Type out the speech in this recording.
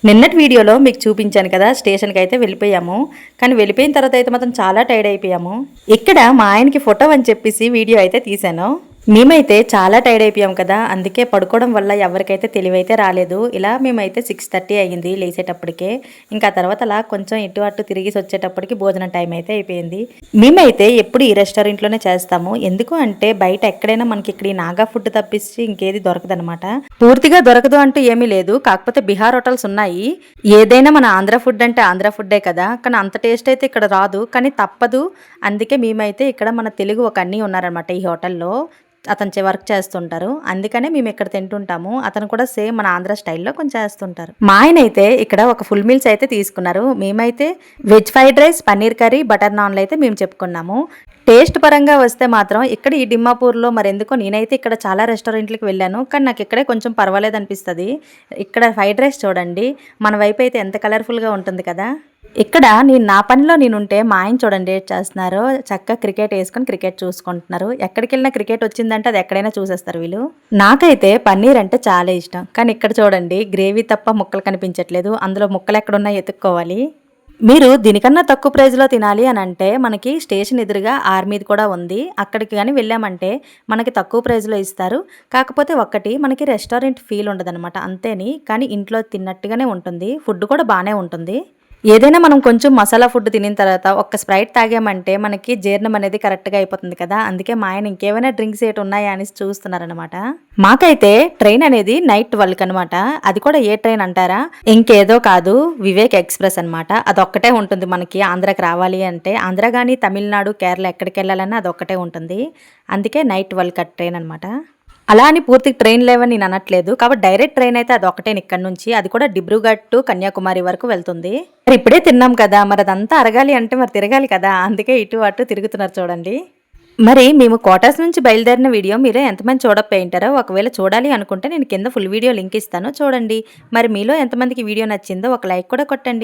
నిన్నటి వీడియోలో మీకు చూపించాను కదా, స్టేషన్కి అయితే వెళ్ళిపోయాము. కానీ వెళ్ళిపోయిన తర్వాత అయితే మాత్రం చాలా టైర్డ్ అయిపోయాము. ఇక్కడ మా ఆయనకి ఫోటో అని చెప్పేసి వీడియో అయితే తీశాను. మేమైతే చాలా టైర్డ్ అయిపోయాం కదా, అందుకే పడుకోవడం వల్ల ఎవరికైతే తెలివైతే రాలేదు. ఇలా మేమైతే 6:30 అయ్యింది లేచేటప్పటికే. ఇంకా తర్వాత అలా కొంచెం ఇటు అటు తిరిగి వచ్చేటప్పటికి భోజనం టైం అయితే అయిపోయింది. మేమైతే ఎప్పుడు ఈ రెస్టారెంట్లోనే చేస్తాము. ఎందుకు అంటే బయట ఎక్కడైనా మనకి ఇక్కడ ఈ నాగా ఫుడ్ తప్పించి ఇంకేది దొరకదనమాట. పూర్తిగా దొరకదు అంటూ ఏమీ లేదు, కాకపోతే బిహార్ హోటల్స్ ఉన్నాయి. ఏదైనా మన ఆంధ్ర ఫుడ్ అంటే ఆంధ్ర ఫుడ్డే కదా, కానీ అంత టేస్ట్ అయితే ఇక్కడ రాదు. కానీ తప్పదు, అందుకే మేమైతే ఇక్కడ మన తెలుగు ఒక అన్నీ ఉన్నారనమాట ఈ హోటల్లో. అతను వర్క్ చేస్తుంటారు, అందుకనే మేము ఇక్కడ తింటుంటాము. అతను కూడా సేమ్ మన ఆంధ్ర స్టైల్లో కొంచెం చేస్తుంటారు. మా ఆయన అయితే ఇక్కడ ఒక ఫుల్ మీల్స్ అయితే తీసుకున్నారు. మేమైతే veg fried rice, paneer curry, butter నాన్లు అయితే మేము చెప్పుకున్నాము. టేస్ట్ పరంగా వస్తే మాత్రం ఇక్కడ ఈ డిమ్మాపూర్లో మరెందుకో నేనైతే ఇక్కడ చాలా రెస్టారెంట్లకు వెళ్ళాను, కానీ నాకు ఇక్కడే కొంచెం పర్వాలేదు అనిపిస్తుంది. ఇక్కడ ఫ్రైడ్ రైస్ చూడండి, మన వైపు అయితే ఎంత కలర్ఫుల్గా ఉంటుంది కదా. ఇక్కడ నేను నా పనిలో నేనుంటే మా ఆయన చూడండి ఏం చేస్తున్నారు, చక్కగా క్రికెట్ వేసుకొని క్రికెట్ చూసుకుంటున్నారు. ఎక్కడికి వెళ్ళినా క్రికెట్ వచ్చిందంటే అది ఎక్కడైనా చూసేస్తారు వీళ్ళు. నాకైతే పన్నీర్ అంటే చాలా ఇష్టం, కానీ ఇక్కడ చూడండి గ్రేవీ తప్ప ముక్కలు కనిపించట్లేదు. అందులో ముక్కలు ఎక్కడున్నా ఎత్తుక్కోవాలి. మీరు దీనికన్నా తక్కువ ప్రైజ్లో తినాలి అని అంటే మనకి స్టేషన్ ఎదురుగా ఆర్మీది కూడా ఉంది. అక్కడికి కానీ వెళ్ళామంటే మనకి తక్కువ ప్రైజ్లో ఇస్తారు. కాకపోతే ఒక్కటి మనకి రెస్టారెంట్ ఫీల్ ఉండదన్నమాట అంతేని, కానీ ఇంట్లో తిన్నట్టుగానే ఉంటుంది. ఫుడ్ కూడా బాగానే ఉంటుంది. ఏదైనా మనం కొంచెం మసాలా ఫుడ్ తినిన తర్వాత ఒక్క స్ప్రైట్ తాగామంటే మనకి జీర్ణం అనేది కరెక్ట్గా అయిపోతుంది కదా. అందుకే మా ఆయన ఇంకేమైనా డ్రింక్స్ ఏటి ఉన్నాయా అని చూస్తున్నారనమాట. మాకైతే ట్రైన్ అనేది నైట్ 12 అనమాట. అది కూడా ఏ ట్రైన్ అంటారా, ఇంకేదో కాదు, వివేక్ ఎక్స్ప్రెస్ అనమాట. అదొక్కటే ఉంటుంది మనకి ఆంధ్రాకి రావాలి అంటే. ఆంధ్ర కానీ తమిళనాడు, కేరళ ఎక్కడికి వెళ్ళాలన్నా అదొక్కటే ఉంటుంది. అందుకే నైట్ 12 ట్రైన్ అనమాట. అలా అని పూర్తిగా ట్రైన్ లేవని నేను అనట్లేదు, కాబట్టి డైరెక్ట్ ట్రైన్ అయితే అది ఒకటే ఇక్కడ నుంచి. అది కూడా డిబ్రూగఢ్ టు కన్యాకుమారి వరకు వెళ్తుంది. మరి ఇప్పుడే తిన్నాం కదా, మరి అదంతా అరగాలి అంటే మరి తిరగాలి కదా, అందుకే ఇటు అటు తిరుగుతున్నారు చూడండి. మరి మేము క్వార్టర్స్ నుంచి బయలుదేరిన వీడియో మీరే ఎంతమంది చూడకపోయింటారో, ఒకవేళ చూడాలి అనుకుంటే నేను కింద ఫుల్ వీడియో లింక్ ఇస్తాను చూడండి. మరి మీలో ఎంతమందికి వీడియో నచ్చిందో ఒక లైక్ కూడా కొట్టండి.